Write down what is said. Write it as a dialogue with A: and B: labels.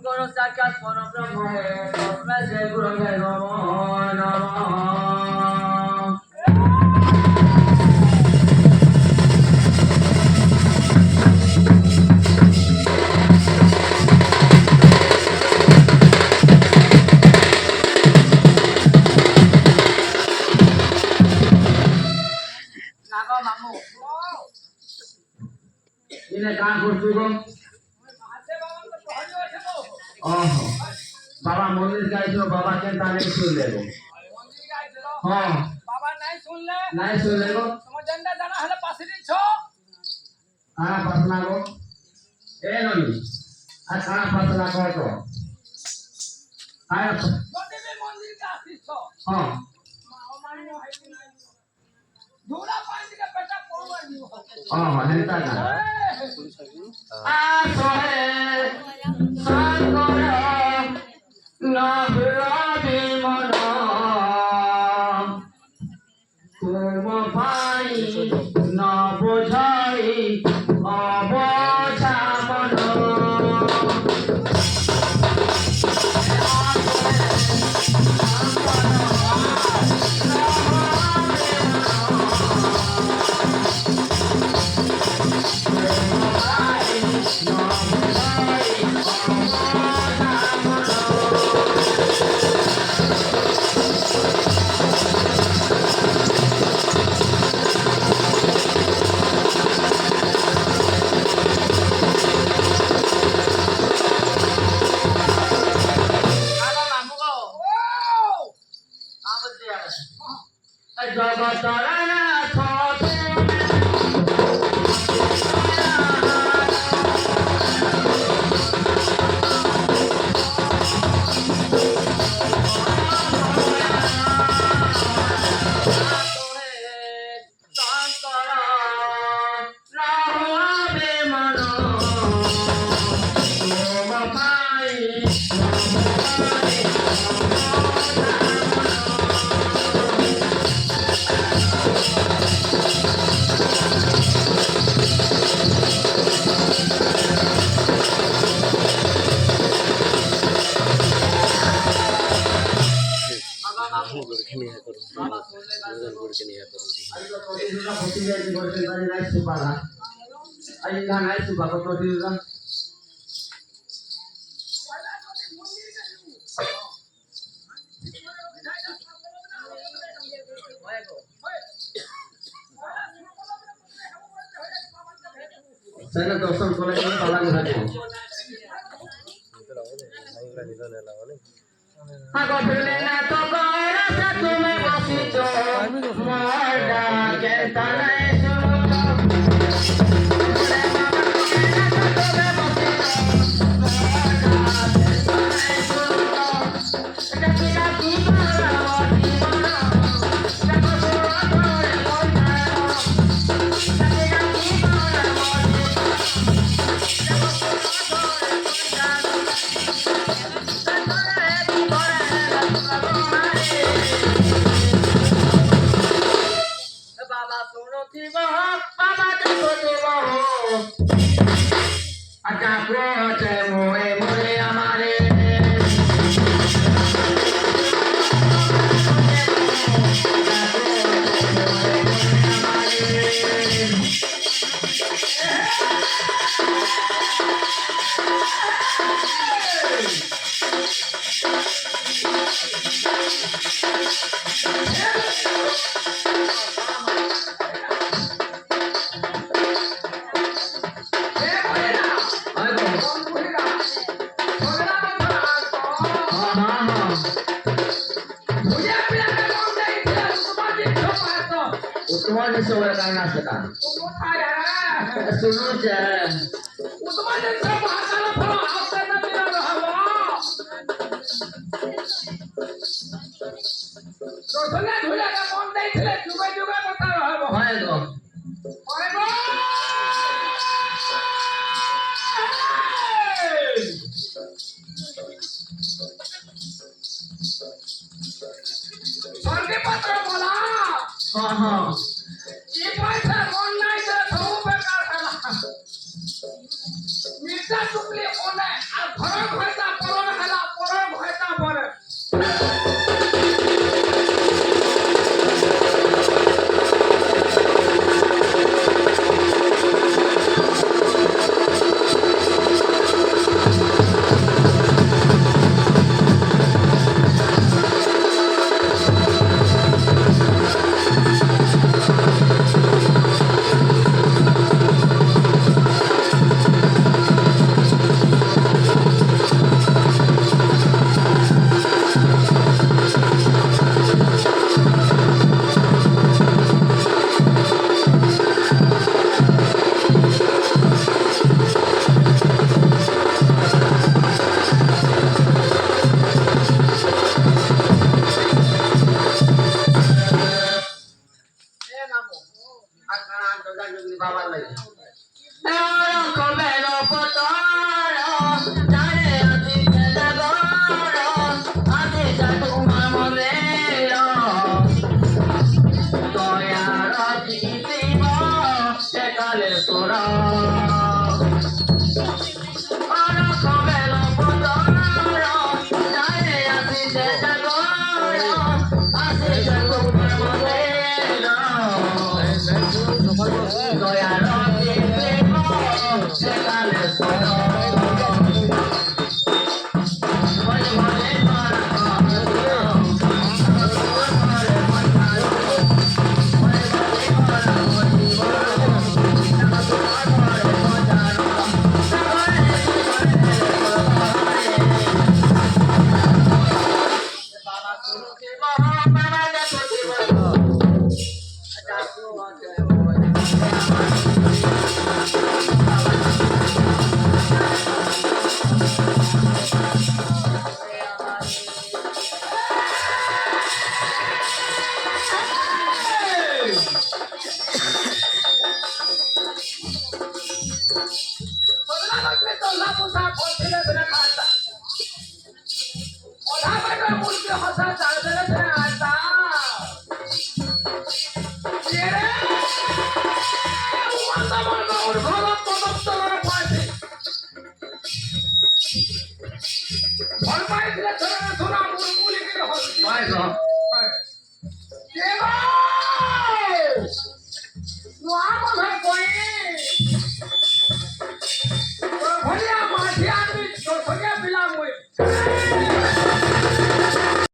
A: Guru Sakshat Parabrahma Tasmai Shri Gurave Namo Namaha. Naga Mamu. Ini kan kursi bang. बाबा मंदिर गए थे बाबा के ताने सुन ले लो हां बाबा नहीं सुन ले लो समझंदा जाना हले पासरी छो हां पासना को ए ननी आ खाना पासना को तो हां कोते में मंदिर का आशीष छो हां मानो है कि नहीं धूरा पानी के पेटा पोवर नी हां हेता ना आ सोहे सांगोरा नाभरादि मना तुम पाई ना बोझाई अबोझा मना saya dosen kolej ini palang lagi. Aku belinya toko rasa cuma masih cuma muda kita naik Baba, तुम्हाला सवय कारण असतं का सुनूच